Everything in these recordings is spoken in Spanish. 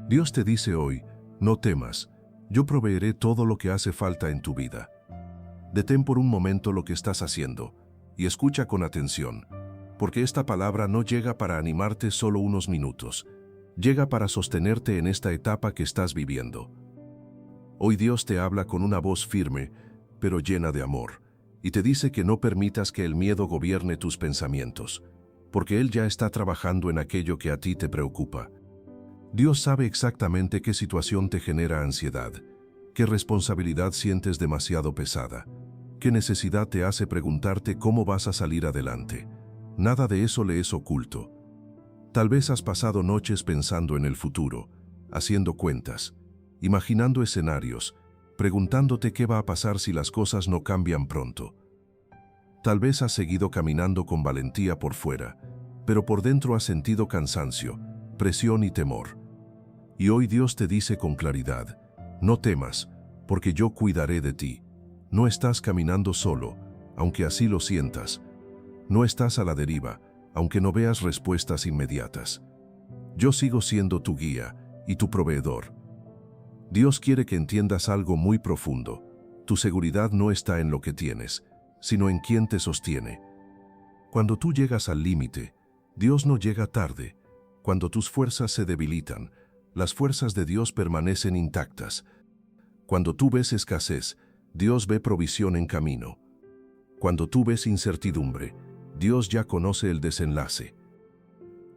Dios te dice hoy, no temas, yo proveeré todo lo que hace falta en tu vida. Detén por un momento lo que estás haciendo y escucha con atención, porque esta palabra no llega para animarte solo unos minutos, llega para sostenerte en esta etapa que estás viviendo. Hoy Dios te habla con una voz firme, pero llena de amor, y te dice que no permitas que el miedo gobierne tus pensamientos, porque Él ya está trabajando en aquello que a ti te preocupa. Dios sabe exactamente qué situación te genera ansiedad, qué responsabilidad sientes demasiado pesada, qué necesidad te hace preguntarte cómo vas a salir adelante. Nada de eso le es oculto. Tal vez has pasado noches pensando en el futuro, haciendo cuentas, imaginando escenarios, preguntándote qué va a pasar si las cosas no cambian pronto. Tal vez has seguido caminando con valentía por fuera, pero por dentro has sentido cansancio, presión y temor. Y hoy Dios te dice con claridad, no temas, porque yo cuidaré de ti. No estás caminando solo, aunque así lo sientas. No estás a la deriva, aunque no veas respuestas inmediatas. Yo sigo siendo tu guía y tu proveedor. Dios quiere que entiendas algo muy profundo. Tu seguridad no está en lo que tienes, sino en quien te sostiene. Cuando tú llegas al límite, Dios no llega tarde. Cuando tus fuerzas se debilitan, las fuerzas de Dios permanecen intactas. Cuando tú ves escasez, Dios ve provisión en camino. Cuando tú ves incertidumbre, Dios ya conoce el desenlace.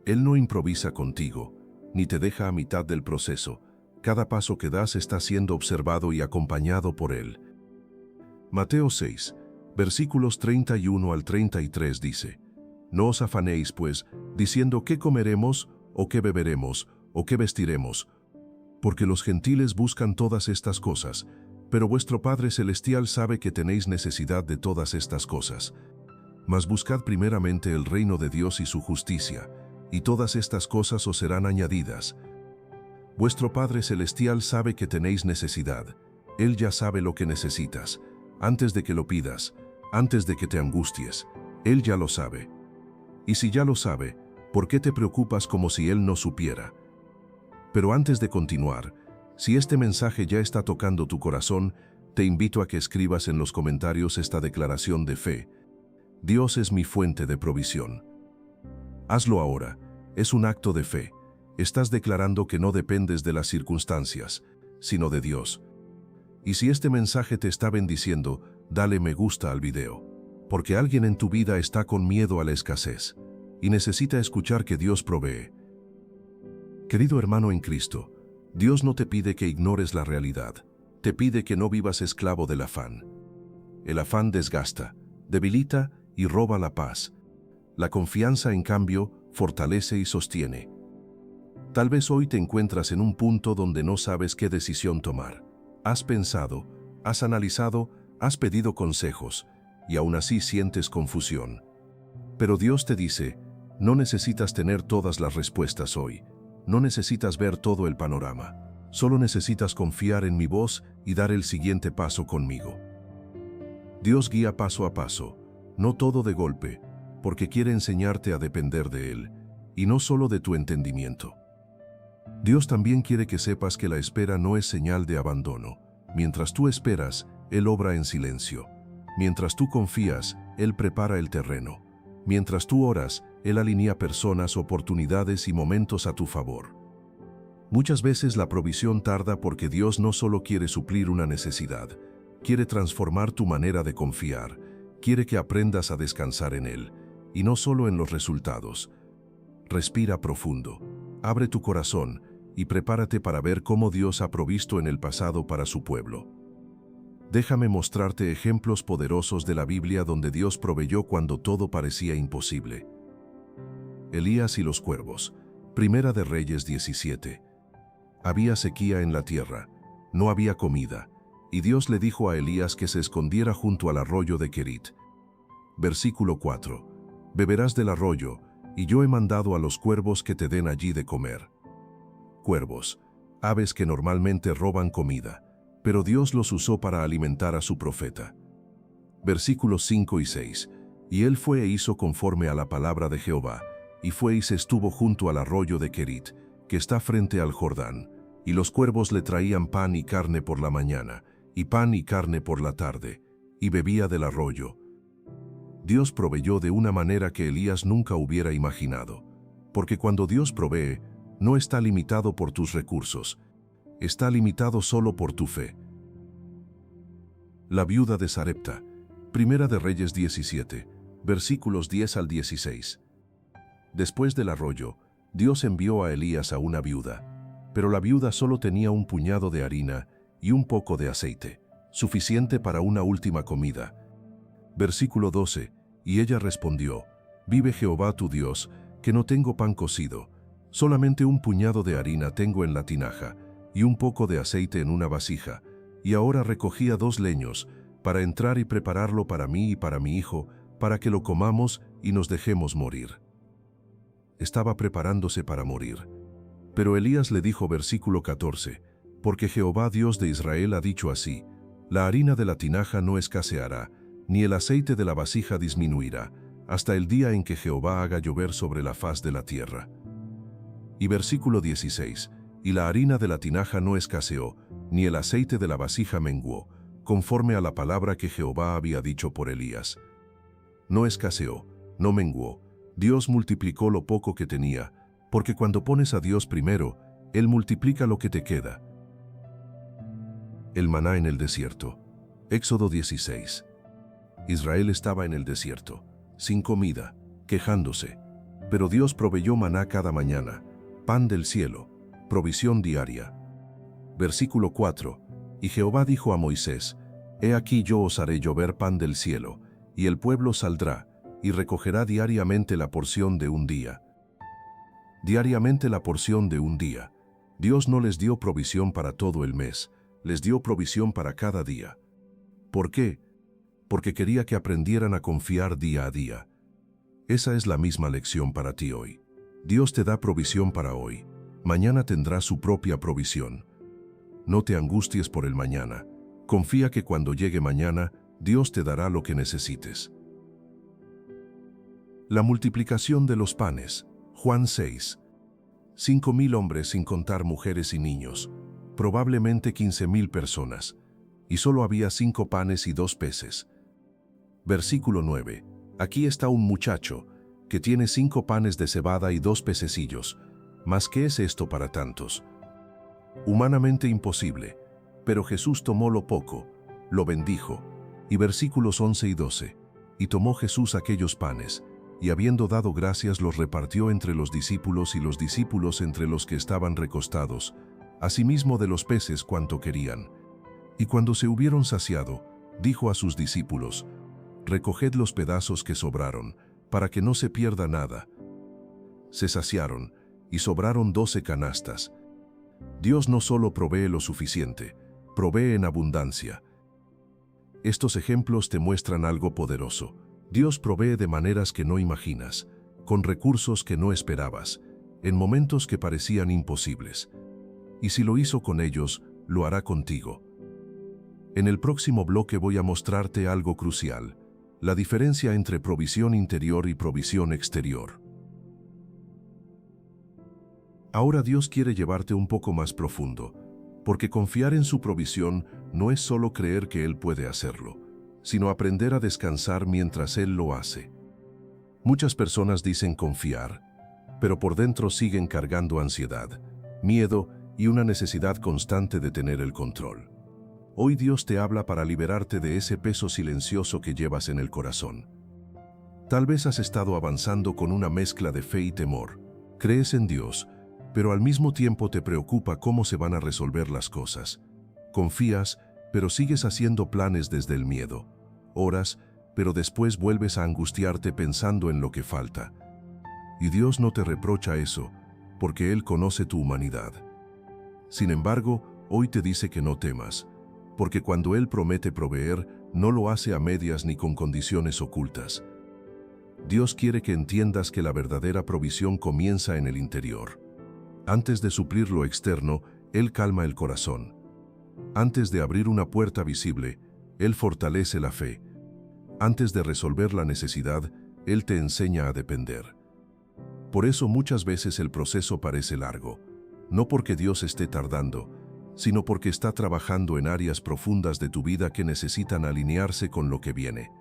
Él no improvisa contigo, ni te deja a mitad del proceso. Cada paso que das está siendo observado y acompañado por Él. Mateo 6, versículos 31 al 33 dice, no os afanéis, pues, diciendo qué comeremos, o qué beberemos, o qué vestiremos, porque los gentiles buscan todas estas cosas, pero vuestro Padre Celestial sabe que tenéis necesidad de todas estas cosas. Mas buscad primeramente el reino de Dios y su justicia, y todas estas cosas os serán añadidas. Vuestro Padre Celestial sabe que tenéis necesidad. Él ya sabe lo que necesitas. Antes de que lo pidas, antes de que te angusties, Él ya lo sabe. Y si ya lo sabe, ¿por qué te preocupas como si Él no supiera? Pero antes de continuar, si este mensaje ya está tocando tu corazón, te invito a que escribas en los comentarios esta declaración de fe. Dios es mi fuente de provisión. Hazlo ahora, es un acto de fe. Estás declarando que no dependes de las circunstancias, sino de Dios. Y si este mensaje te está bendiciendo, dale me gusta al video, porque alguien en tu vida está con miedo a la escasez y necesita escuchar que Dios provee. Querido hermano en Cristo, Dios no te pide que ignores la realidad, te pide que no vivas esclavo del afán. El afán desgasta, debilita y roba la paz. La confianza, en cambio, fortalece y sostiene. Tal vez hoy te encuentras en un punto donde no sabes qué decisión tomar. Has pensado, has analizado, has pedido consejos, y aún así sientes confusión. Pero Dios te dice, no necesitas tener todas las respuestas hoy. No necesitas ver todo el panorama. Solo necesitas confiar en mi voz y dar el siguiente paso conmigo. Dios guía paso a paso, no todo de golpe, porque quiere enseñarte a depender de Él, y no solo de tu entendimiento. Dios también quiere que sepas que la espera no es señal de abandono. Mientras tú esperas, Él obra en silencio. Mientras tú confías, Él prepara el terreno. Mientras tú oras, Él alinea personas, oportunidades y momentos a tu favor. Muchas veces la provisión tarda porque Dios no solo quiere suplir una necesidad, quiere transformar tu manera de confiar, quiere que aprendas a descansar en Él, y no solo en los resultados. Respira profundo, abre tu corazón y prepárate para ver cómo Dios ha provisto en el pasado para su pueblo. Déjame mostrarte ejemplos poderosos de la Biblia donde Dios proveyó cuando todo parecía imposible. Elías y los cuervos. Primera de Reyes 17. Había sequía en la tierra, no había comida, y Dios le dijo a Elías que se escondiera junto al arroyo de Querit. Versículo 4. Beberás del arroyo, y yo he mandado a los cuervos que te den allí de comer. Cuervos, aves que normalmente roban comida, pero Dios los usó para alimentar a su profeta. Versículos 5 y 6. Y él fue e hizo conforme a la palabra de Jehová, y fue y se estuvo junto al arroyo de Querit, que está frente al Jordán, y los cuervos le traían pan y carne por la mañana, y pan y carne por la tarde, y bebía del arroyo. Dios proveyó de una manera que Elías nunca hubiera imaginado, porque cuando Dios provee, no está limitado por tus recursos, está limitado solo por tu fe. La viuda de Sarepta, Primera de Reyes 17, versículos 10 al 16. Después del arroyo, Dios envió a Elías a una viuda, pero la viuda solo tenía un puñado de harina y un poco de aceite, suficiente para una última comida. Versículo 12, y ella respondió, «Vive Jehová tu Dios, que no tengo pan cocido, solamente un puñado de harina tengo en la tinaja, y un poco de aceite en una vasija, y ahora recogía 2 leños, para entrar y prepararlo para mí y para mi hijo, para que lo comamos y nos dejemos morir». Estaba preparándose para morir. Pero Elías le dijo, versículo 14, «Porque Jehová Dios de Israel ha dicho así, la harina de la tinaja no escaseará, ni el aceite de la vasija disminuirá, hasta el día en que Jehová haga llover sobre la faz de la tierra». Y versículo 16, «Y la harina de la tinaja no escaseó, ni el aceite de la vasija menguó, conforme a la palabra que Jehová había dicho por Elías». No escaseó, no menguó. Dios multiplicó lo poco que tenía, porque cuando pones a Dios primero, Él multiplica lo que te queda. El maná en el desierto. Éxodo 16. Israel estaba en el desierto, sin comida, quejándose. Pero Dios proveyó maná cada mañana, pan del cielo, provisión diaria. Versículo 4. Y Jehová dijo a Moisés, «He aquí yo os haré llover pan del cielo, y el pueblo saldrá, y recogerá diariamente la porción de un día». Diariamente la porción de un día. Dios no les dio provisión para todo el mes, les dio provisión para cada día. ¿Por qué? Porque quería que aprendieran a confiar día a día. Esa es la misma lección para ti hoy. Dios te da provisión para hoy. Mañana tendrá su propia provisión. No te angusties por el mañana. Confía que cuando llegue mañana, Dios te dará lo que necesites. La multiplicación de los panes. Juan 6. 5,000 hombres sin contar mujeres y niños, probablemente 15,000 personas, y solo había 5 panes y 2 peces. Versículo 9. Aquí está un muchacho, que tiene 5 panes de cebada y 2 pececillos. ¿Mas qué es esto para tantos? Humanamente imposible, pero Jesús tomó lo poco, lo bendijo. Y versículos 11 y 12. Y tomó Jesús aquellos panes, y habiendo dado gracias los repartió entre los discípulos y los discípulos entre los que estaban recostados, asimismo de los peces cuanto querían. Y cuando se hubieron saciado, dijo a sus discípulos, «Recoged los pedazos que sobraron, para que no se pierda nada». Se saciaron, y sobraron 12 canastas. Dios no solo provee lo suficiente, provee en abundancia. Estos ejemplos te muestran algo poderoso. Dios provee de maneras que no imaginas, con recursos que no esperabas, en momentos que parecían imposibles. Y si lo hizo con ellos, lo hará contigo. En el próximo bloque voy a mostrarte algo crucial, la diferencia entre provisión interior y provisión exterior. Ahora Dios quiere llevarte un poco más profundo, porque confiar en su provisión no es solo creer que Él puede hacerlo, sino aprender a descansar mientras Él lo hace. Muchas personas dicen confiar, pero por dentro siguen cargando ansiedad, miedo y una necesidad constante de tener el control. Hoy Dios te habla para liberarte de ese peso silencioso que llevas en el corazón. Tal vez has estado avanzando con una mezcla de fe y temor. Crees en Dios, pero al mismo tiempo te preocupa cómo se van a resolver las cosas. Confías, pero sigues haciendo planes desde el miedo. Oras, pero después vuelves a angustiarte pensando en lo que falta. Y Dios no te reprocha eso, porque Él conoce tu humanidad. Sin embargo, hoy te dice que no temas, porque cuando Él promete proveer, no lo hace a medias ni con condiciones ocultas. Dios quiere que entiendas que la verdadera provisión comienza en el interior. Antes de suplir lo externo, Él calma el corazón. Antes de abrir una puerta visible, Él fortalece la fe. Antes de resolver la necesidad, Él te enseña a depender. Por eso muchas veces el proceso parece largo, no porque Dios esté tardando, sino porque está trabajando en áreas profundas de tu vida que necesitan alinearse con lo que viene.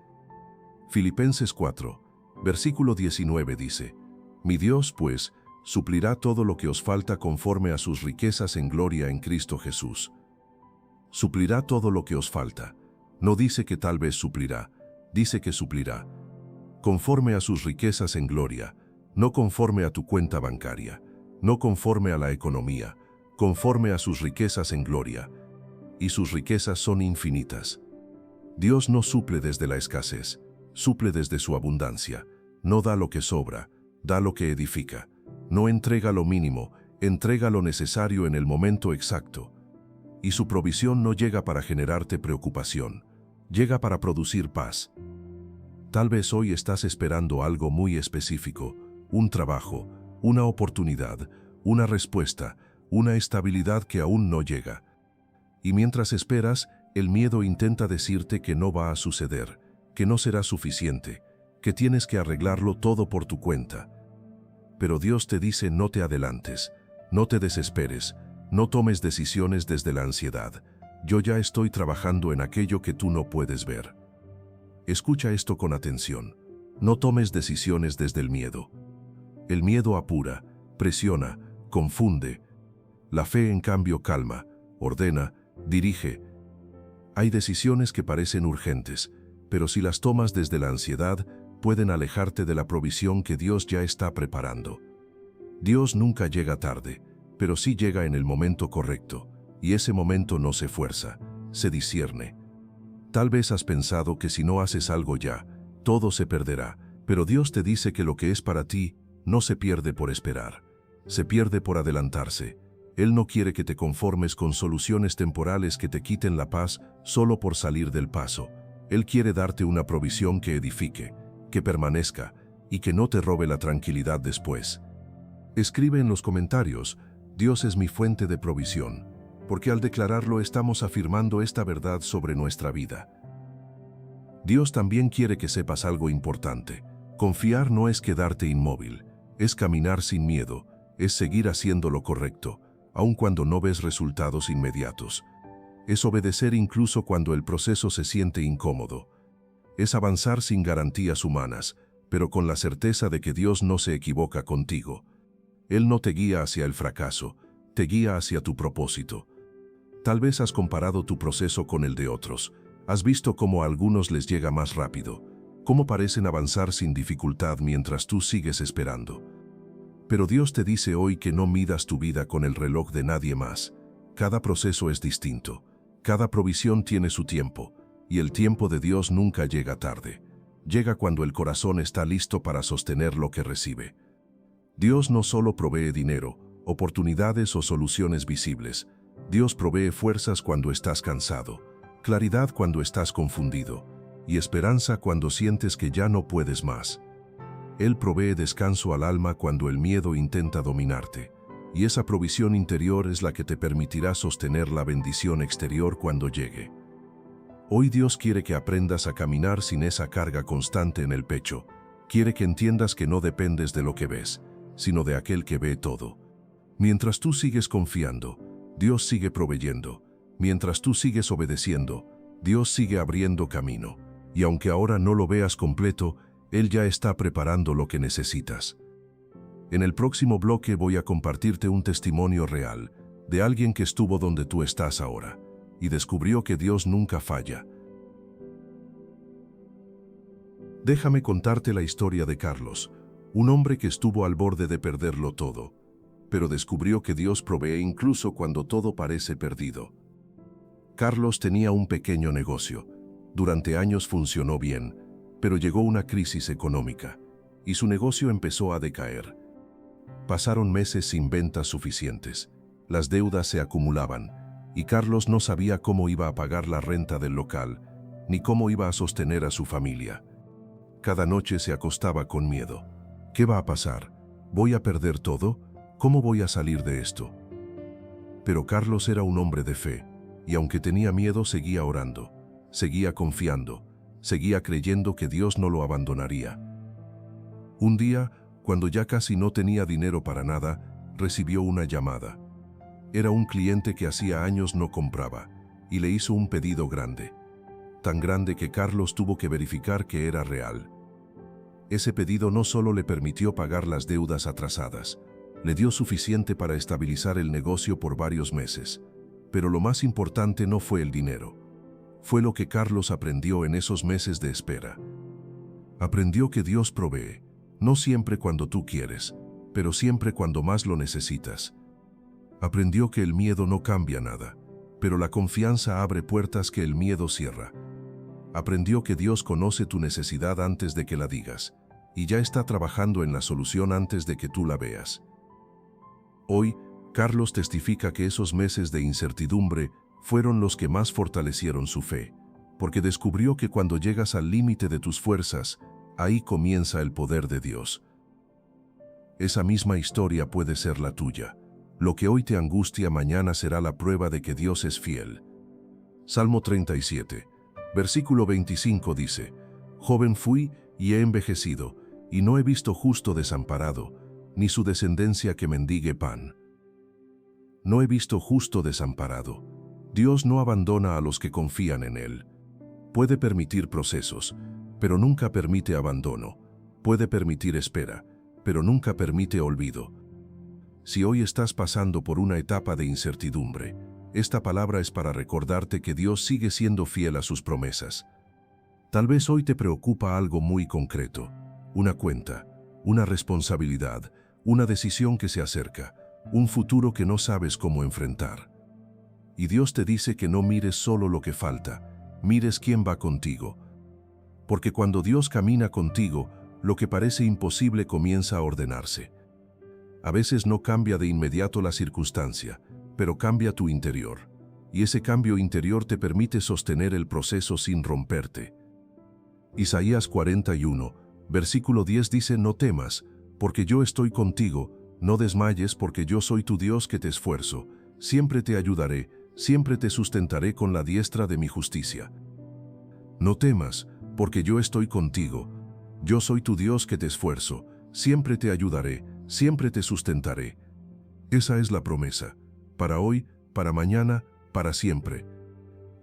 Filipenses 4, versículo 19 dice: Mi Dios, pues, suplirá todo lo que os falta conforme a sus riquezas en gloria en Cristo Jesús. Suplirá todo lo que os falta. No dice que tal vez suplirá, dice que suplirá. Conforme a sus riquezas en gloria, no conforme a tu cuenta bancaria, no conforme a la economía, conforme a sus riquezas en gloria. Y sus riquezas son infinitas. Dios no suple desde la escasez, suple desde su abundancia. No da lo que sobra, da lo que edifica. No entrega lo mínimo, entrega lo necesario en el momento exacto. Y su provisión no llega para generarte preocupación, llega para producir paz. Tal vez hoy estás esperando algo muy específico, un trabajo, una oportunidad, una respuesta, una estabilidad que aún no llega. Y mientras esperas, el miedo intenta decirte que no va a suceder, que no será suficiente, que tienes que arreglarlo todo por tu cuenta. Pero Dios te dice: no te adelantes, no te desesperes, no tomes decisiones desde la ansiedad. Yo ya estoy trabajando en aquello que tú no puedes ver. Escucha esto con atención. No tomes decisiones desde el miedo. El miedo apura, presiona, confunde. La fe, en cambio, calma, ordena, dirige. Hay decisiones que parecen urgentes, pero si las tomas desde la ansiedad, pueden alejarte de la provisión que Dios ya está preparando. Dios nunca llega tarde, pero sí llega en el momento correcto, y ese momento no se fuerza, se discierne. Tal vez has pensado que si no haces algo ya, todo se perderá, pero Dios te dice que lo que es para ti no se pierde por esperar, se pierde por adelantarse. Él no quiere que te conformes con soluciones temporales que te quiten la paz solo por salir del paso. Él quiere darte una provisión que edifique, que permanezca y que no te robe la tranquilidad después. Escribe en los comentarios: Dios es mi fuente de provisión, porque al declararlo estamos afirmando esta verdad sobre nuestra vida. Dios también quiere que sepas algo importante. Confiar no es quedarte inmóvil, es caminar sin miedo, es seguir haciendo lo correcto, aun cuando no ves resultados inmediatos. Es obedecer incluso cuando el proceso se siente incómodo. Es avanzar sin garantías humanas, pero con la certeza de que Dios no se equivoca contigo. Él no te guía hacia el fracaso, te guía hacia tu propósito. Tal vez has comparado tu proceso con el de otros. Has visto cómo a algunos les llega más rápido, cómo parecen avanzar sin dificultad mientras tú sigues esperando. Pero Dios te dice hoy que no midas tu vida con el reloj de nadie más. Cada proceso es distinto, cada provisión tiene su tiempo, y el tiempo de Dios nunca llega tarde. Llega cuando el corazón está listo para sostener lo que recibe. Dios no solo provee dinero, oportunidades o soluciones visibles. Dios provee fuerzas cuando estás cansado, claridad cuando estás confundido, y esperanza cuando sientes que ya no puedes más. Él provee descanso al alma cuando el miedo intenta dominarte, y esa provisión interior es la que te permitirá sostener la bendición exterior cuando llegue. Hoy Dios quiere que aprendas a caminar sin esa carga constante en el pecho. Quiere que entiendas que no dependes de lo que ves, sino de aquel que ve todo. Mientras tú sigues confiando, Dios sigue proveyendo. Mientras tú sigues obedeciendo, Dios sigue abriendo camino. Y aunque ahora no lo veas completo, Él ya está preparando lo que necesitas. En el próximo bloque voy a compartirte un testimonio real de alguien que estuvo donde tú estás ahora y descubrió que Dios nunca falla. Déjame contarte la historia de Carlos, un hombre que estuvo al borde de perderlo todo, pero descubrió que Dios provee incluso cuando todo parece perdido. Carlos tenía un pequeño negocio. Durante años funcionó bien, pero llegó una crisis económica y su negocio empezó a decaer. Pasaron meses sin ventas suficientes, las deudas se acumulaban y Carlos no sabía cómo iba a pagar la renta del local, ni cómo iba a sostener a su familia. Cada noche se acostaba con miedo. ¿Qué va a pasar? ¿Voy a perder todo? ¿Cómo voy a salir de esto? Pero Carlos era un hombre de fe, y aunque tenía miedo seguía orando, seguía confiando, seguía creyendo que Dios no lo abandonaría. Un día, cuando ya casi no tenía dinero para nada, recibió una llamada. Era un cliente que hacía años no compraba, y le hizo un pedido grande. Tan grande que Carlos tuvo que verificar que era real. Ese pedido no solo le permitió pagar las deudas atrasadas, le dio suficiente para estabilizar el negocio por varios meses. Pero lo más importante no fue el dinero. Fue lo que Carlos aprendió en esos meses de espera. Aprendió que Dios provee, no siempre cuando tú quieres, pero siempre cuando más lo necesitas. Aprendió que el miedo no cambia nada, pero la confianza abre puertas que el miedo cierra. Aprendió que Dios conoce tu necesidad antes de que la digas, y ya está trabajando en la solución antes de que tú la veas. Hoy, Carlos testifica que esos meses de incertidumbre fueron los que más fortalecieron su fe, porque descubrió que cuando llegas al límite de tus fuerzas, ahí comienza el poder de Dios. Esa misma historia puede ser la tuya. Lo que hoy te angustia mañana será la prueba de que Dios es fiel. Salmo 37, versículo 25 dice: Joven fui y he envejecido, y no he visto justo desamparado, ni su descendencia que mendigue pan. No he visto justo desamparado. Dios no abandona a los que confían en Él. Puede permitir procesos, pero nunca permite abandono. Puede permitir espera, pero nunca permite olvido. Si hoy estás pasando por una etapa de incertidumbre, esta palabra es para recordarte que Dios sigue siendo fiel a sus promesas. Tal vez hoy te preocupa algo muy concreto, una cuenta, una responsabilidad, una decisión que se acerca, un futuro que no sabes cómo enfrentar. Y Dios te dice que no mires solo lo que falta, mires quién va contigo. Porque cuando Dios camina contigo, lo que parece imposible comienza a ordenarse. A veces no cambia de inmediato la circunstancia, pero cambia tu interior. Y ese cambio interior te permite sostener el proceso sin romperte. Isaías 41, versículo 10 dice: No temas, porque yo estoy contigo, no desmayes porque yo soy tu Dios que te esfuerzo, siempre te ayudaré, siempre te sustentaré con la diestra de mi justicia. No temas, porque yo estoy contigo, yo soy tu Dios que te esfuerzo, siempre te ayudaré, siempre te sustentaré. Esa es la promesa, para hoy, para mañana, para siempre.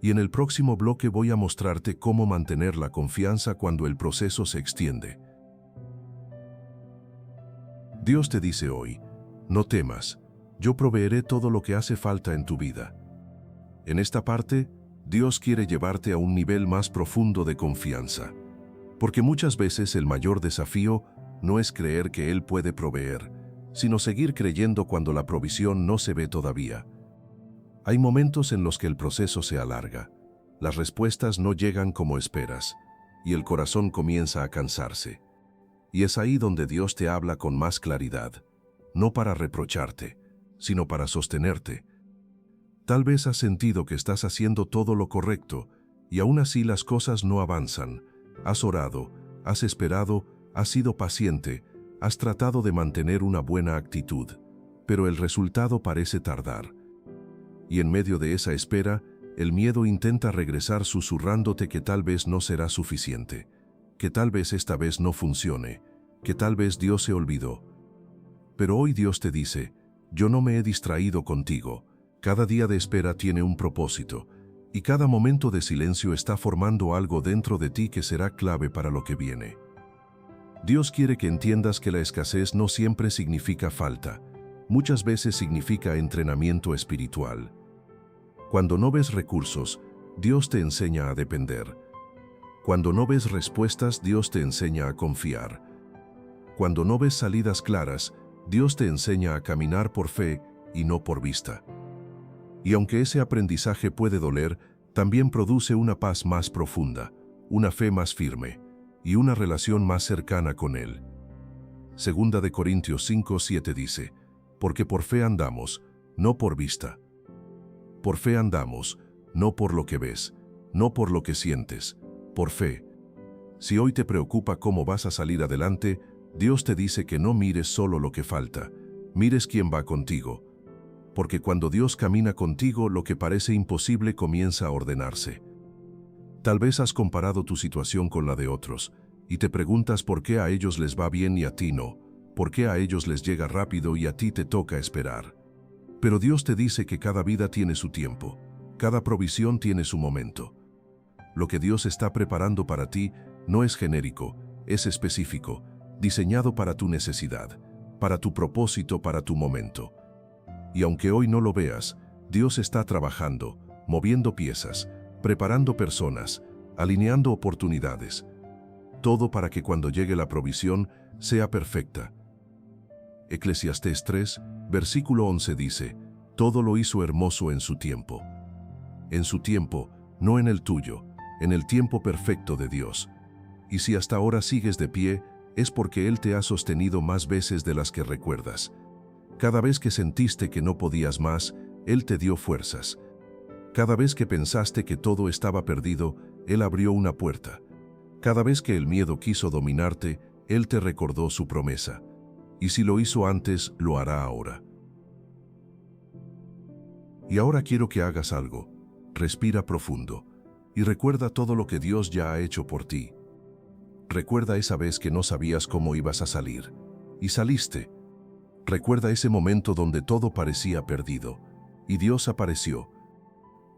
Y en el próximo bloque voy a mostrarte cómo mantener la confianza cuando el proceso se extiende. Dios te dice hoy: no temas, yo proveeré todo lo que hace falta en tu vida. En esta parte, Dios quiere llevarte a un nivel más profundo de confianza. Porque muchas veces el mayor desafío no es creer que Él puede proveer, sino seguir creyendo cuando la provisión no se ve todavía. Hay momentos en los que el proceso se alarga, las respuestas no llegan como esperas, y el corazón comienza a cansarse. Y es ahí donde Dios te habla con más claridad, no para reprocharte, sino para sostenerte. Tal vez has sentido que estás haciendo todo lo correcto, y aún así las cosas no avanzan. Has orado, has esperado, has sido paciente, has tratado de mantener una buena actitud, pero el resultado parece tardar. Y en medio de esa espera, el miedo intenta regresar susurrándote que tal vez no será suficiente, que tal vez esta vez no funcione, que tal vez Dios se olvidó. Pero hoy Dios te dice: yo no me he distraído contigo, cada día de espera tiene un propósito, y cada momento de silencio está formando algo dentro de ti que será clave para lo que viene. Dios quiere que entiendas que la escasez no siempre significa falta, muchas veces significa entrenamiento espiritual. Cuando no ves recursos, Dios te enseña a depender. Cuando no ves respuestas, Dios te enseña a confiar. Cuando no ves salidas claras, Dios te enseña a caminar por fe y no por vista. Y aunque ese aprendizaje puede doler, también produce una paz más profunda, una fe más firme y una relación más cercana con Él. Segunda de Corintios 5:7 dice: porque por fe andamos, no por vista. Por fe andamos, no por lo que ves, no por lo que sientes, por fe. Si hoy te preocupa cómo vas a salir adelante, Dios te dice que no mires solo lo que falta, mires quién va contigo. Porque cuando Dios camina contigo, lo que parece imposible comienza a ordenarse. Tal vez has comparado tu situación con la de otros, y te preguntas por qué a ellos les va bien y a ti no, por qué a ellos les llega rápido y a ti te toca esperar. Pero Dios te dice que cada vida tiene su tiempo, cada provisión tiene su momento. Lo que Dios está preparando para ti no es genérico, es específico, diseñado para tu necesidad, para tu propósito, para tu momento. Y aunque hoy no lo veas, Dios está trabajando, moviendo piezas, preparando personas, alineando oportunidades. Todo para que cuando llegue la provisión sea perfecta. Eclesiastés 3, versículo 11 dice, todo lo hizo hermoso en su tiempo. En su tiempo, no en el tuyo, en el tiempo perfecto de Dios. Y si hasta ahora sigues de pie, es porque Él te ha sostenido más veces de las que recuerdas. Cada vez que sentiste que no podías más, Él te dio fuerzas. Cada vez que pensaste que todo estaba perdido, Él abrió una puerta. Cada vez que el miedo quiso dominarte, Él te recordó su promesa. Y si lo hizo antes, lo hará ahora. Y ahora quiero que hagas algo. Respira profundo. Y recuerda todo lo que Dios ya ha hecho por ti. Recuerda esa vez que no sabías cómo ibas a salir. Y saliste. Recuerda ese momento donde todo parecía perdido. Y Dios apareció.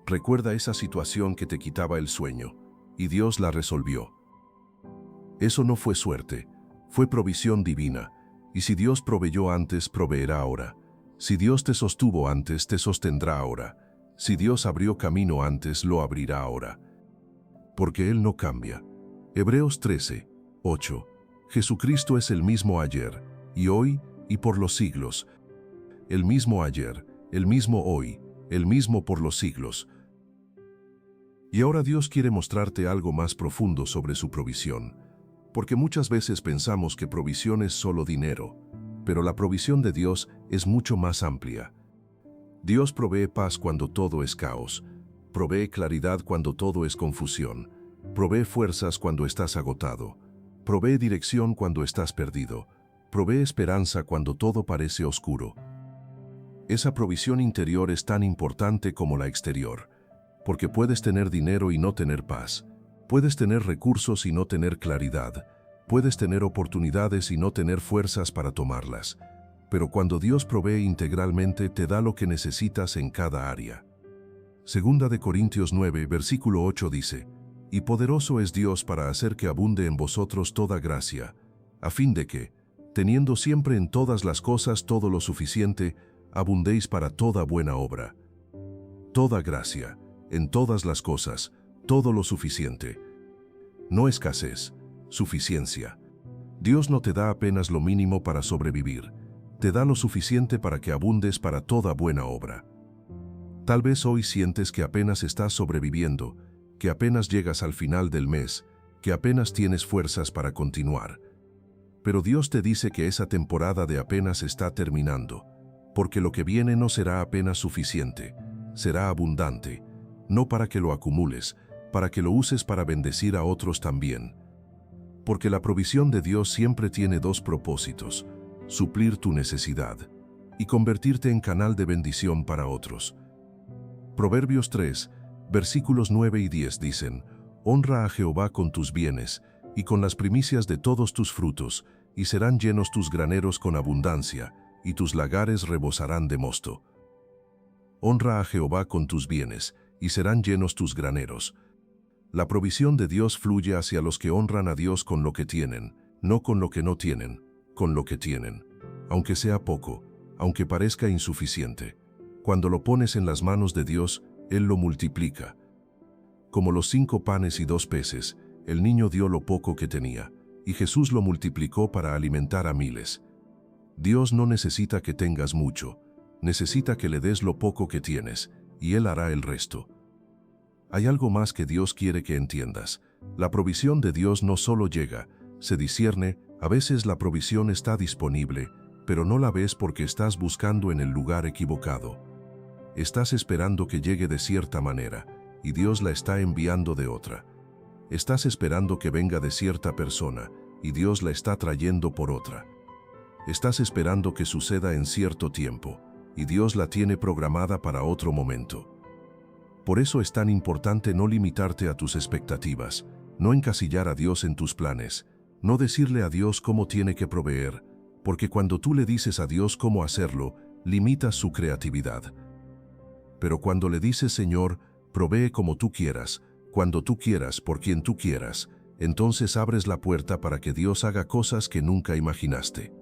Recuerda esa situación que te quitaba el sueño. Y Dios la resolvió. Eso no fue suerte. Fue provisión divina. Y si Dios proveyó antes, proveerá ahora. Si Dios te sostuvo antes, te sostendrá ahora. Si Dios abrió camino antes, lo abrirá ahora. Porque Él no cambia. Hebreos 13, 8. Jesucristo es el mismo ayer, y hoy, y por los siglos. El mismo ayer, el mismo hoy, el mismo por los siglos. Y ahora Dios quiere mostrarte algo más profundo sobre su provisión. Porque muchas veces pensamos que provisión es solo dinero, pero la provisión de Dios es mucho más amplia. Dios provee paz cuando todo es caos, provee claridad cuando todo es confusión, provee fuerzas cuando estás agotado, provee dirección cuando estás perdido, provee esperanza cuando todo parece oscuro. Esa provisión interior es tan importante como la exterior, porque puedes tener dinero y no tener paz, puedes tener recursos y no tener claridad, puedes tener oportunidades y no tener fuerzas para tomarlas. Pero cuando Dios provee integralmente, te da lo que necesitas en cada área. Segunda de Corintios 9, versículo 8 dice, y poderoso es Dios para hacer que abunde en vosotros toda gracia, a fin de que, teniendo siempre en todas las cosas todo lo suficiente, abundéis para toda buena obra. Toda gracia, en todas las cosas, todo lo suficiente. No escasez, suficiencia. Dios no te da apenas lo mínimo para sobrevivir, te da lo suficiente para que abundes para toda buena obra. Tal vez hoy sientes que apenas estás sobreviviendo, que apenas llegas al final del mes, que apenas tienes fuerzas para continuar. Pero Dios te dice que esa temporada de apenas está terminando, porque lo que viene no será apenas suficiente, será abundante, no para que lo acumules, para que lo uses para bendecir a otros también. Porque la provisión de Dios siempre tiene dos propósitos: suplir tu necesidad y convertirte en canal de bendición para otros. Proverbios 3, versículos 9 y 10 dicen, honra a Jehová con tus bienes y con las primicias de todos tus frutos, y serán llenos tus graneros con abundancia, y tus lagares rebosarán de mosto. Honra a Jehová con tus bienes, y serán llenos tus graneros. La provisión de Dios fluye hacia los que honran a Dios con lo que tienen, no con lo que no tienen, con lo que tienen. Aunque sea poco, aunque parezca insuficiente. Cuando lo pones en las manos de Dios, Él lo multiplica. Como los 5 panes y 2 peces, el niño dio lo poco que tenía, y Jesús lo multiplicó para alimentar a miles. Dios no necesita que tengas mucho, necesita que le des lo poco que tienes, y Él hará el resto. Hay algo más que Dios quiere que entiendas. La provisión de Dios no solo llega, se discierne. A veces la provisión está disponible, pero no la ves porque estás buscando en el lugar equivocado. Estás esperando que llegue de cierta manera, y Dios la está enviando de otra. Estás esperando que venga de cierta persona, y Dios la está trayendo por otra. Estás esperando que suceda en cierto tiempo, y Dios la tiene programada para otro momento. Por eso es tan importante no limitarte a tus expectativas, no encasillar a Dios en tus planes, no decirle a Dios cómo tiene que proveer, porque cuando tú le dices a Dios cómo hacerlo, limitas su creatividad. Pero cuando le dices, Señor, provee como tú quieras, cuando tú quieras, por quien tú quieras, entonces abres la puerta para que Dios haga cosas que nunca imaginaste.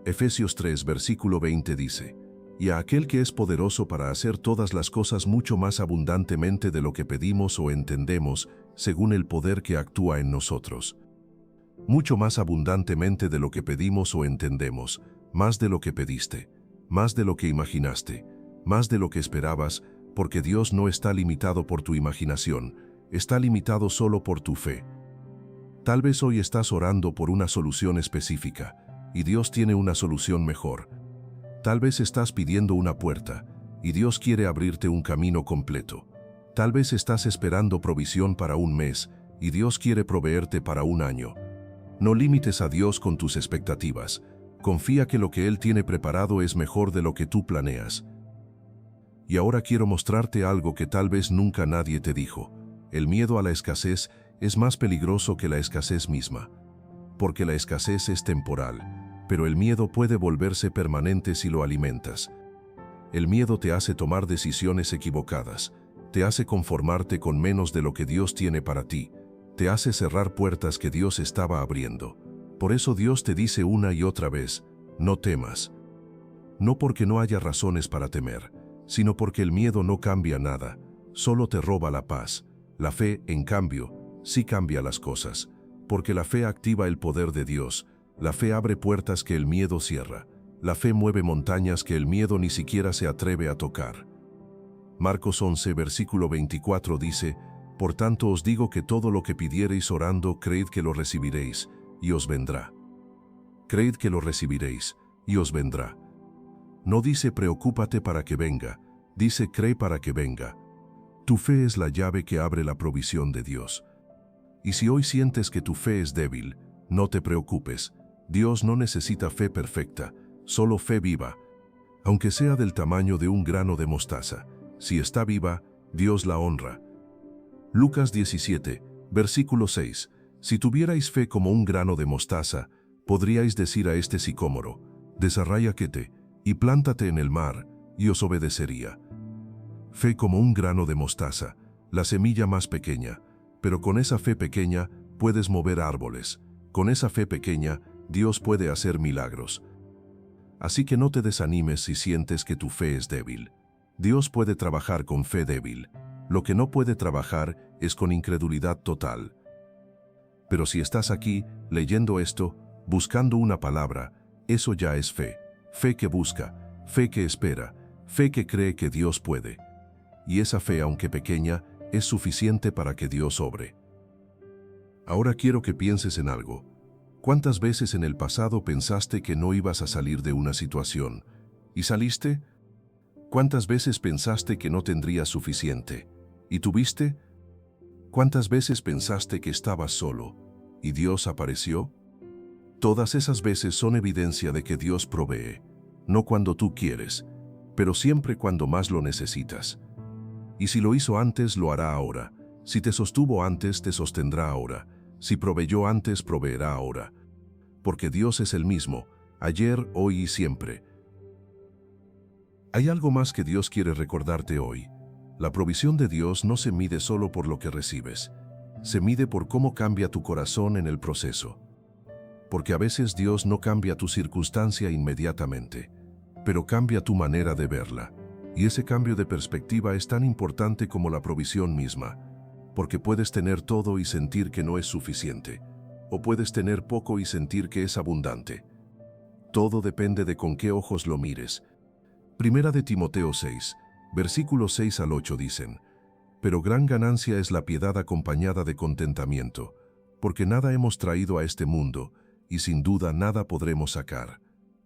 Efesios 3, versículo 20 dice, y a aquel que es poderoso para hacer todas las cosas mucho más abundantemente de lo que pedimos o entendemos, según el poder que actúa en nosotros. Mucho más abundantemente de lo que pedimos o entendemos, más de lo que pediste, más de lo que imaginaste, más de lo que esperabas, porque Dios no está limitado por tu imaginación, está limitado solo por tu fe. Tal vez hoy estás orando por una solución específica, y Dios tiene una solución mejor. Tal vez estás pidiendo una puerta, y Dios quiere abrirte un camino completo. Tal vez estás esperando provisión para un mes, y Dios quiere proveerte para un año. No limites a Dios con tus expectativas. Confía que lo que Él tiene preparado es mejor de lo que tú planeas. Y ahora quiero mostrarte algo que tal vez nunca nadie te dijo. El miedo a la escasez es más peligroso que la escasez misma. Porque la escasez es temporal, pero el miedo puede volverse permanente si lo alimentas. El miedo te hace tomar decisiones equivocadas, te hace conformarte con menos de lo que Dios tiene para ti, te hace cerrar puertas que Dios estaba abriendo. Por eso Dios te dice una y otra vez, no temas. No porque no haya razones para temer, sino porque el miedo no cambia nada, solo te roba la paz. La fe, en cambio, sí cambia las cosas, porque la fe activa el poder de Dios, la fe abre puertas que el miedo cierra, la fe mueve montañas que el miedo ni siquiera se atreve a tocar. Marcos 11, versículo 24 dice, por tanto os digo que todo lo que pidiereis orando, creed que lo recibiréis, y os vendrá. Creed que lo recibiréis, y os vendrá. No dice preocúpate para que venga, dice cree para que venga. Tu fe es la llave que abre la provisión de Dios. Y si hoy sientes que tu fe es débil, no te preocupes. Dios no necesita fe perfecta, solo fe viva. Aunque sea del tamaño de un grano de mostaza, si está viva, Dios la honra. Lucas 17, versículo 6. Si tuvierais fe como un grano de mostaza, podríais decir a este sicómoro, desarráiate y plántate en el mar, y os obedecería. Fe como un grano de mostaza, la semilla más pequeña, pero con esa fe pequeña puedes mover árboles. Con esa fe pequeña, Dios puede hacer milagros. Así que no te desanimes si sientes que tu fe es débil. Dios puede trabajar con fe débil. Lo que no puede trabajar es con incredulidad total. Pero si estás aquí, leyendo esto, buscando una palabra, eso ya es fe. Fe que busca, fe que espera, fe que cree que Dios puede. Y esa fe, aunque pequeña, es suficiente para que Dios obre. Ahora quiero que pienses en algo. ¿Cuántas veces en el pasado pensaste que no ibas a salir de una situación? ¿Y saliste? ¿Cuántas veces pensaste que no tendrías suficiente? ¿Y tuviste? ¿Cuántas veces pensaste que estabas solo? ¿Y Dios apareció? Todas esas veces son evidencia de que Dios provee. No cuando tú quieres, pero siempre cuando más lo necesitas. Y si lo hizo antes, lo hará ahora. Si te sostuvo antes, te sostendrá ahora. Si proveyó antes, proveerá ahora. Porque Dios es el mismo, ayer, hoy y siempre. Hay algo más que Dios quiere recordarte hoy. La provisión de Dios no se mide solo por lo que recibes. Se mide por cómo cambia tu corazón en el proceso. Porque a veces Dios no cambia tu circunstancia inmediatamente, pero cambia tu manera de verla. Y ese cambio de perspectiva es tan importante como la provisión misma, porque puedes tener todo y sentir que no es suficiente, o puedes tener poco y sentir que es abundante. Todo depende de con qué ojos lo mires. Primera de Timoteo 6, versículos 6 al 8 dicen, pero gran ganancia es la piedad acompañada de contentamiento, porque nada hemos traído a este mundo, y sin duda nada podremos sacar.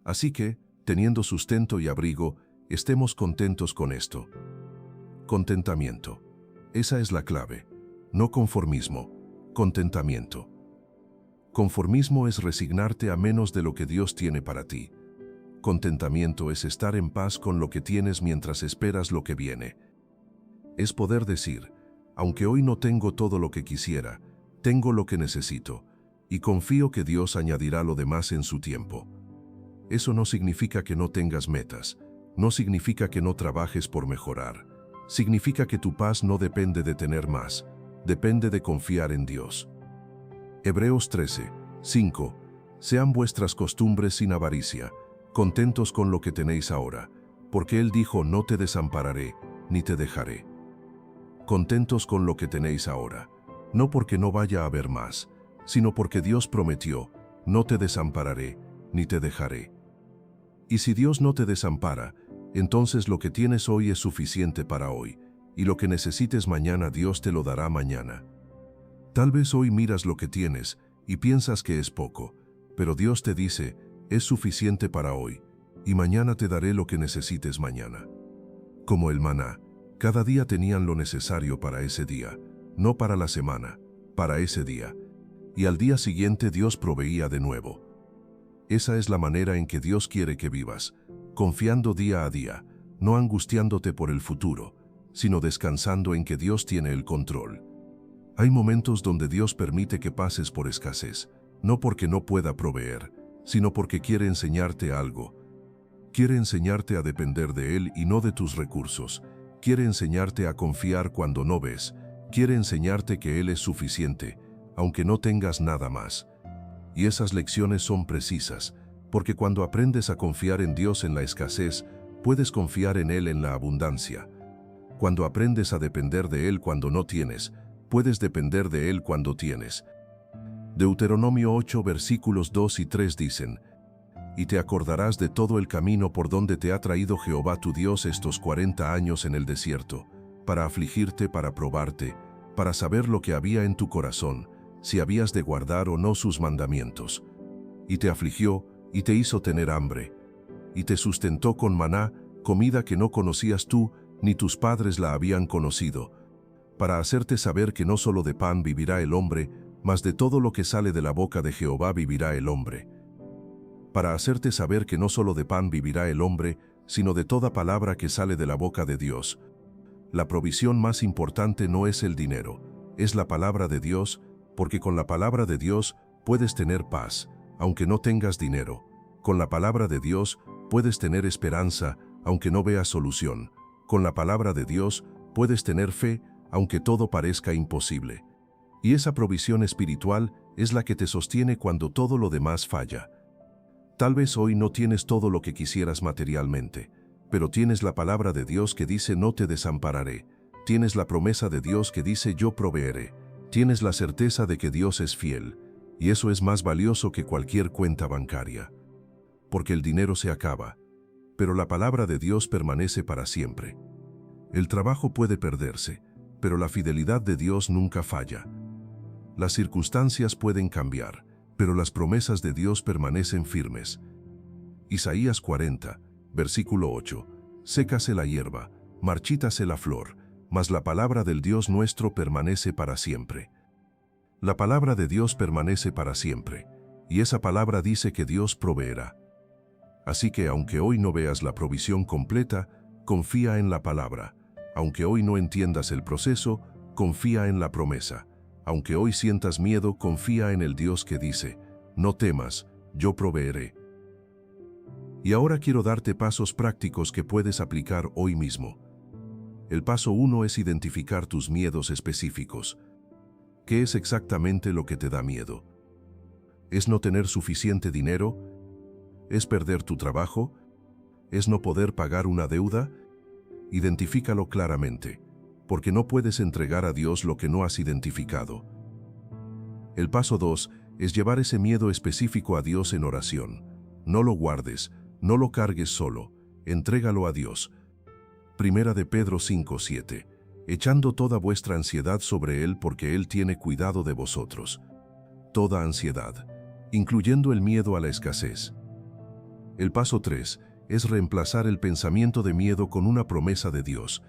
Así que, teniendo sustento y abrigo, estemos contentos con esto. Contentamiento. Esa es la clave. No conformismo, contentamiento. Conformismo es resignarte a menos de lo que Dios tiene para ti. Contentamiento es estar en paz con lo que tienes mientras esperas lo que viene. Es poder decir, aunque hoy no tengo todo lo que quisiera, tengo lo que necesito, y confío que Dios añadirá lo demás en su tiempo. Eso no significa que no tengas metas, no significa que no trabajes por mejorar. Significa que tu paz no depende de tener más, depende de confiar en Dios. Hebreos 13, 5. Sean vuestras costumbres sin avaricia, contentos con lo que tenéis ahora, porque Él dijo: no te desampararé, ni te dejaré. Contentos con lo que tenéis ahora, no porque no vaya a haber más, sino porque Dios prometió: no te desampararé, ni te dejaré. Y si Dios no te desampara, entonces lo que tienes hoy es suficiente para hoy, y lo que necesites mañana Dios te lo dará mañana. Tal vez hoy miras lo que tienes y piensas que es poco, pero Dios te dice: es suficiente para hoy, y mañana te daré lo que necesites mañana. Como el maná, cada día tenían lo necesario para ese día, no para la semana, para ese día. Y al día siguiente Dios proveía de nuevo. Esa es la manera en que Dios quiere que vivas, confiando día a día, no angustiándote por el futuro, sino descansando en que Dios tiene el control. Hay momentos donde Dios permite que pases por escasez, no porque no pueda proveer, sino porque quiere enseñarte algo. Quiere enseñarte a depender de Él y no de tus recursos. Quiere enseñarte a confiar cuando no ves. Quiere enseñarte que Él es suficiente, aunque no tengas nada más. Y esas lecciones son precisas, porque cuando aprendes a confiar en Dios en la escasez, puedes confiar en Él en la abundancia. Cuando aprendes a depender de Él cuando no tienes, puedes depender de Él cuando tienes. Deuteronomio 8 versículos 2 y 3 dicen: y te acordarás de todo el camino por donde te ha traído Jehová tu Dios estos 40 años en el desierto, para afligirte, para probarte, para saber lo que había en tu corazón, si habías de guardar o no sus mandamientos. Y te afligió, y te hizo tener hambre, y te sustentó con maná, comida que no conocías tú, ni tus padres la habían conocido, para hacerte saber que no solo de pan vivirá el hombre, mas de todo lo que sale de la boca de Jehová vivirá el hombre. Para hacerte saber que no solo de pan vivirá el hombre, sino de toda palabra que sale de la boca de Dios. La provisión más importante no es el dinero, es la palabra de Dios, porque con la palabra de Dios puedes tener paz, aunque no tengas dinero. Con la palabra de Dios puedes tener esperanza, aunque no veas solución. Con la palabra de Dios puedes tener fe, aunque todo parezca imposible. Y esa provisión espiritual es la que te sostiene cuando todo lo demás falla. Tal vez hoy no tienes todo lo que quisieras materialmente, pero tienes la palabra de Dios que dice: no te desampararé. Tienes la promesa de Dios que dice: yo proveeré. Tienes la certeza de que Dios es fiel, y eso es más valioso que cualquier cuenta bancaria. Porque el dinero se acaba, pero la palabra de Dios permanece para siempre. El trabajo puede perderse, pero la fidelidad de Dios nunca falla. Las circunstancias pueden cambiar, pero las promesas de Dios permanecen firmes. Isaías 40, versículo 8. Sécase la hierba, marchítase la flor, mas la palabra del Dios nuestro permanece para siempre. La palabra de Dios permanece para siempre, y esa palabra dice que Dios proveerá. Así que aunque hoy no veas la provisión completa, confía en la palabra. Aunque hoy no entiendas el proceso, confía en la promesa. Aunque hoy sientas miedo, confía en el Dios que dice: no temas, yo proveeré. Y ahora quiero darte pasos prácticos que puedes aplicar hoy mismo. El paso 1 es identificar tus miedos específicos. ¿Qué es exactamente lo que te da miedo? ¿Es no tener suficiente dinero? ¿Es perder tu trabajo? ¿Es no poder pagar una deuda? Identifícalo claramente, porque no puedes entregar a Dios lo que no has identificado. El paso 2 es llevar ese miedo específico a Dios en oración. No lo guardes, no lo cargues solo, entrégalo a Dios. Primera de Pedro 5:7. Echando toda vuestra ansiedad sobre Él porque Él tiene cuidado de vosotros. Toda ansiedad, incluyendo el miedo a la escasez. El paso 3 es reemplazar el pensamiento de miedo con una promesa de Dios.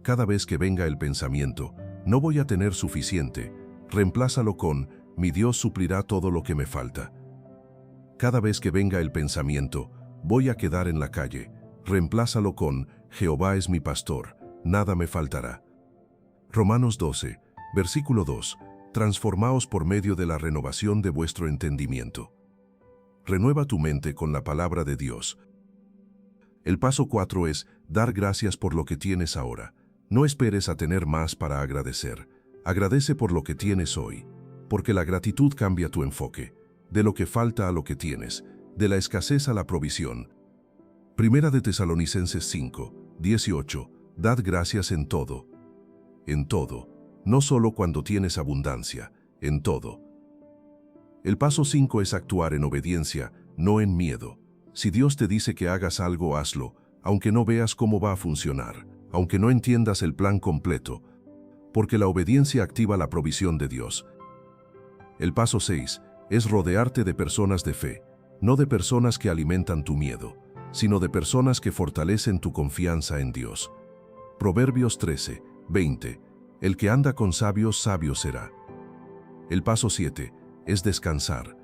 Cada vez que venga el pensamiento, no voy a tener suficiente, reemplázalo con: mi Dios suplirá todo lo que me falta. Cada vez que venga el pensamiento, voy a quedar en la calle, reemplázalo con: Jehová es mi pastor, nada me faltará. Romanos 12, versículo 2. Transformaos por medio de la renovación de vuestro entendimiento. Renueva tu mente con la palabra de Dios. El paso 4 es dar gracias por lo que tienes ahora. No esperes a tener más para agradecer. Agradece por lo que tienes hoy, porque la gratitud cambia tu enfoque, de lo que falta a lo que tienes, de la escasez a la provisión. Primera de Tesalonicenses 5, 18. Dad gracias en todo, no solo cuando tienes abundancia, en todo. El paso 5 es actuar en obediencia, no en miedo. Si Dios te dice que hagas algo, hazlo, aunque no veas cómo va a funcionar, aunque no entiendas el plan completo, porque la obediencia activa la provisión de Dios. El paso 6 es rodearte de personas de fe, no de personas que alimentan tu miedo, sino de personas que fortalecen tu confianza en Dios. Proverbios 13, 20. El que anda con sabios, sabio será. El paso 7 es descansar,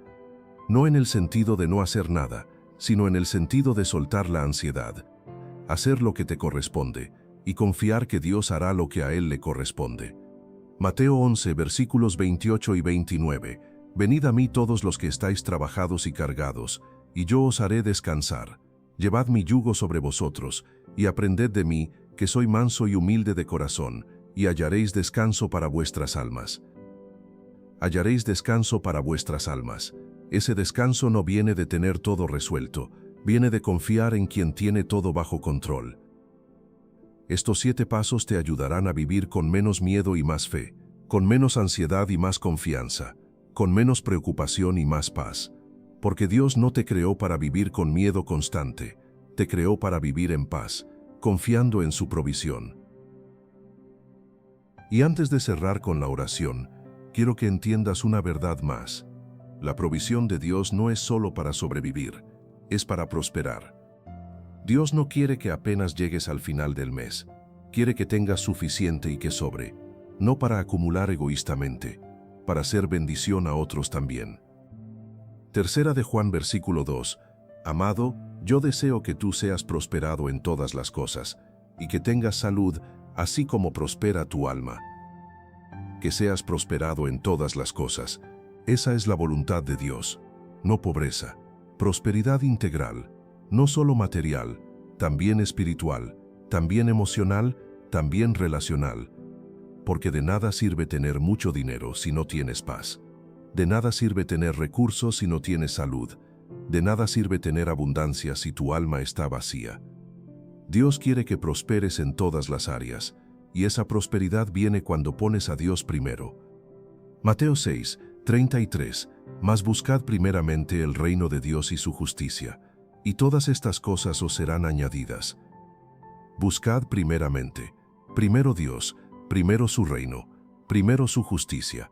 no en el sentido de no hacer nada, sino en el sentido de soltar la ansiedad, hacer lo que te corresponde y confiar que Dios hará lo que a Él le corresponde. Mateo 11, versículos 28 y 29. Venid a mí todos los que estáis trabajados y cargados, y yo os haré descansar. Llevad mi yugo sobre vosotros, y aprended de mí, que soy manso y humilde de corazón, y hallaréis descanso para vuestras almas. Hallaréis descanso para vuestras almas. Ese descanso no viene de tener todo resuelto, viene de confiar en quien tiene todo bajo control. Estos 7 pasos te ayudarán a vivir con menos miedo y más fe, con menos ansiedad y más confianza, con menos preocupación y más paz. Porque Dios no te creó para vivir con miedo constante, te creó para vivir en paz, confiando en su provisión. Y antes de cerrar con la oración, quiero que entiendas una verdad más. La provisión de Dios no es solo para sobrevivir, es para prosperar. Dios no quiere que apenas llegues al final del mes, quiere que tengas suficiente y que sobre, no para acumular egoístamente, para hacer bendición a otros también. Tercera de Juan versículo 2. Amado, yo deseo que tú seas prosperado en todas las cosas, y que tengas salud, así como prospera tu alma. Que seas prosperado en todas las cosas. Esa es la voluntad de Dios, no pobreza, prosperidad integral, no solo material, también espiritual, también emocional, también relacional. Porque de nada sirve tener mucho dinero si no tienes paz. De nada sirve tener recursos si no tienes salud. De nada sirve tener abundancia si tu alma está vacía. Dios quiere que prosperes en todas las áreas, y esa prosperidad viene cuando pones a Dios primero. Mateo 6, 33. Mas buscad primeramente el reino de Dios y su justicia, y todas estas cosas os serán añadidas. Buscad primeramente, primero Dios, primero su reino, primero su justicia,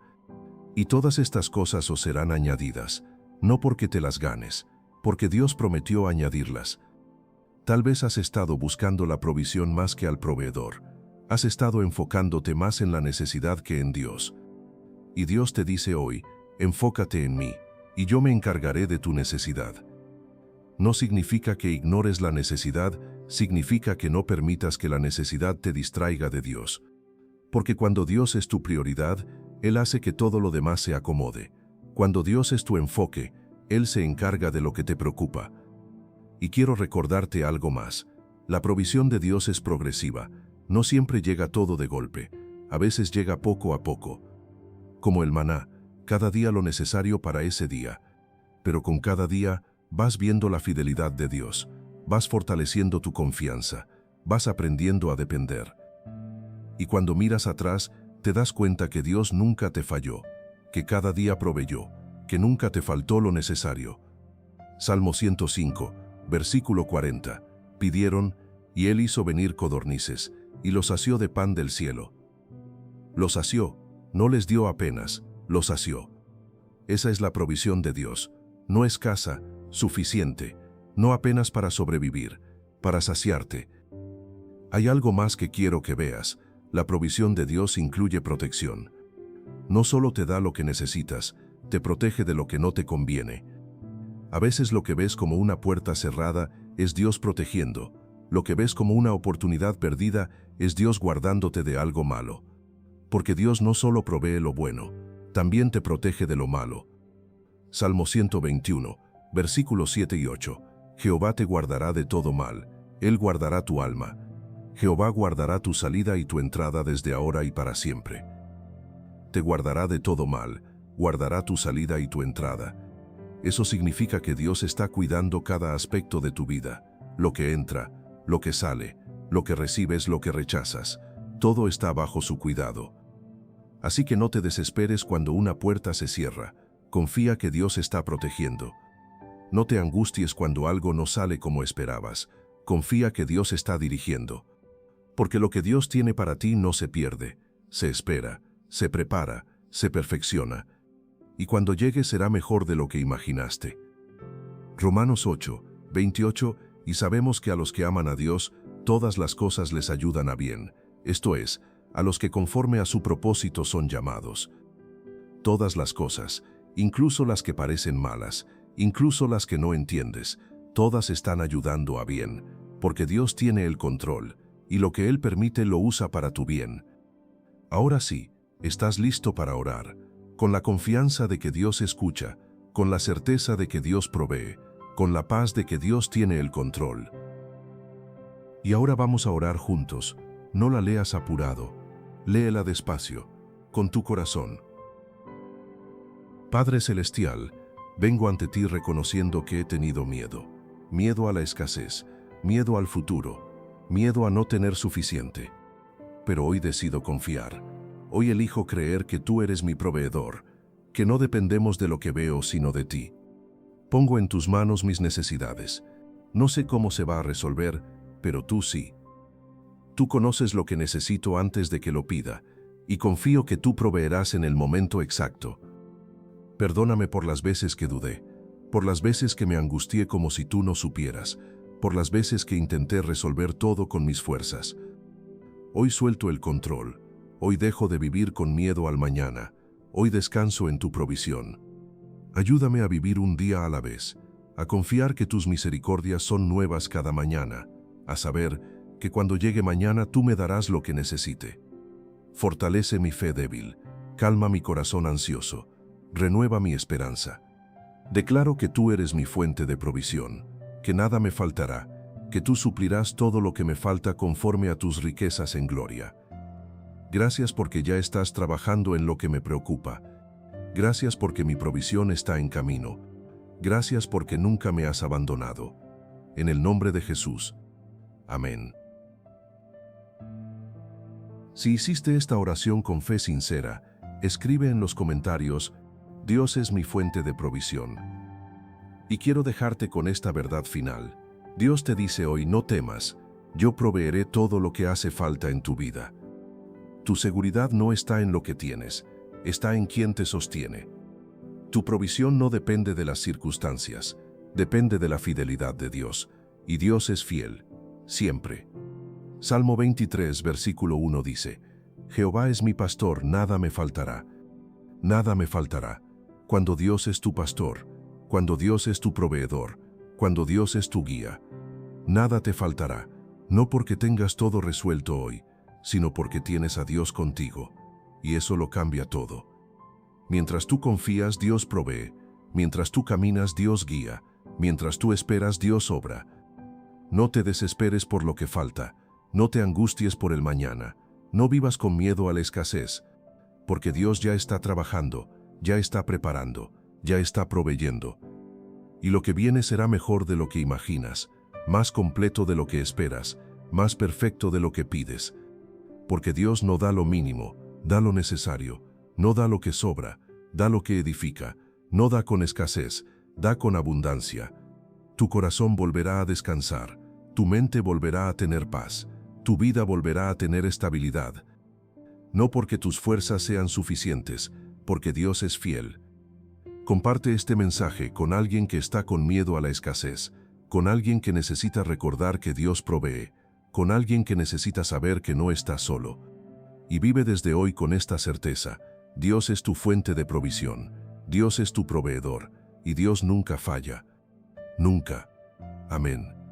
y todas estas cosas os serán añadidas, no porque te las ganes, porque Dios prometió añadirlas. Tal vez has estado buscando la provisión más que al proveedor, has estado enfocándote más en la necesidad que en Dios. Y Dios te dice hoy, enfócate en mí, y yo me encargaré de tu necesidad. No significa que ignores la necesidad, significa que no permitas que la necesidad te distraiga de Dios. Porque cuando Dios es tu prioridad, Él hace que todo lo demás se acomode. Cuando Dios es tu enfoque, Él se encarga de lo que te preocupa. Y quiero recordarte algo más. La provisión de Dios es progresiva. No siempre llega todo de golpe. A veces llega poco a poco. Como el maná, cada día lo necesario para ese día. Pero con cada día, vas viendo la fidelidad de Dios. Vas fortaleciendo tu confianza. Vas aprendiendo a depender. Y cuando miras atrás, te das cuenta que Dios nunca te falló, que cada día proveyó, que nunca te faltó lo necesario. Salmo 105, versículo 40. Pidieron, y Él hizo venir codornices, y los sació de pan del cielo. Los sació, no les dio apenas, los sació. Esa es la provisión de Dios, no escasa, suficiente, no apenas para sobrevivir, para saciarte. Hay algo más que quiero que veas. La provisión de Dios incluye protección. No solo te da lo que necesitas, te protege de lo que no te conviene. A veces lo que ves como una puerta cerrada es Dios protegiendo. Lo que ves como una oportunidad perdida es Dios guardándote de algo malo. Porque Dios no solo provee lo bueno, también te protege de lo malo. Salmo 121, versículos 7 y 8. Jehová te guardará de todo mal, Él guardará tu alma. Jehová guardará tu salida y tu entrada desde ahora y para siempre. Te guardará de todo mal, guardará tu salida y tu entrada. Eso significa que Dios está cuidando cada aspecto de tu vida, lo que entra, lo que sale, lo que recibes, lo que rechazas. Todo está bajo su cuidado. Así que no te desesperes cuando una puerta se cierra. Confía que Dios está protegiendo. No te angusties cuando algo no sale como esperabas. Confía que Dios está dirigiendo. Porque lo que Dios tiene para ti no se pierde, se espera, se prepara, se perfecciona. Y cuando llegue será mejor de lo que imaginaste. Romanos 8, 28, y sabemos que a los que aman a Dios, todas las cosas les ayudan a bien, esto es, a los que conforme a su propósito son llamados. Todas las cosas, incluso las que parecen malas, incluso las que no entiendes, todas están ayudando a bien, porque Dios tiene el control, y lo que Él permite lo usa para tu bien. Ahora sí, estás listo para orar, con la confianza de que Dios escucha, con la certeza de que Dios provee, con la paz de que Dios tiene el control. Y ahora vamos a orar juntos. No la leas apurado, léela despacio, con tu corazón. Padre Celestial, vengo ante ti reconociendo que he tenido miedo. Miedo a la escasez, miedo al futuro, miedo a no tener suficiente. Pero hoy decido confiar. Hoy elijo creer que tú eres mi proveedor, que no dependemos de lo que veo sino de ti. Pongo en tus manos mis necesidades. No sé cómo se va a resolver, pero tú sí. Tú conoces lo que necesito antes de que lo pida, y confío que tú proveerás en el momento exacto. Perdóname por las veces que dudé, por las veces que me angustié como si tú no supieras, por las veces que intenté resolver todo con mis fuerzas. Hoy suelto el control, hoy dejo de vivir con miedo al mañana, hoy descanso en tu provisión. Ayúdame a vivir un día a la vez, a confiar que tus misericordias son nuevas cada mañana, a saber que cuando llegue mañana tú me darás lo que necesite. Fortalece mi fe débil, calma mi corazón ansioso, renueva mi esperanza. Declaro que tú eres mi fuente de provisión, que nada me faltará, que tú suplirás todo lo que me falta conforme a tus riquezas en gloria. Gracias porque ya estás trabajando en lo que me preocupa. Gracias porque mi provisión está en camino. Gracias porque nunca me has abandonado. En el nombre de Jesús. Amén. Si hiciste esta oración con fe sincera, escribe en los comentarios: Dios es mi fuente de provisión. Y quiero dejarte con esta verdad final. Dios te dice hoy: no temas, yo proveeré todo lo que hace falta en tu vida. Tu seguridad no está en lo que tienes, está en quien te sostiene. Tu provisión no depende de las circunstancias, depende de la fidelidad de Dios, y Dios es fiel, siempre. Salmo 23, versículo 1 dice: Jehová es mi pastor, nada me faltará. Nada me faltará. Cuando Dios es tu pastor, cuando Dios es tu proveedor, cuando Dios es tu guía, nada te faltará, no porque tengas todo resuelto hoy, sino porque tienes a Dios contigo, y eso lo cambia todo. Mientras tú confías, Dios provee. Mientras tú caminas, Dios guía. Mientras tú esperas, Dios obra. No te desesperes por lo que falta. No te angusties por el mañana. No vivas con miedo a la escasez, porque Dios ya está trabajando, ya está preparando, ya está proveyendo. Y lo que viene será mejor de lo que imaginas, más completo de lo que esperas, más perfecto de lo que pides. Porque Dios no da lo mínimo, da lo necesario, no da lo que sobra, da lo que edifica, no da con escasez, da con abundancia. Tu corazón volverá a descansar, tu mente volverá a tener paz, tu vida volverá a tener estabilidad. No porque tus fuerzas sean suficientes, porque Dios es fiel. Comparte este mensaje con alguien que está con miedo a la escasez, con alguien que necesita recordar que Dios provee, con alguien que necesita saber que no está solo. Y vive desde hoy con esta certeza: Dios es tu fuente de provisión, Dios es tu proveedor, y Dios nunca falla. Nunca. Amén.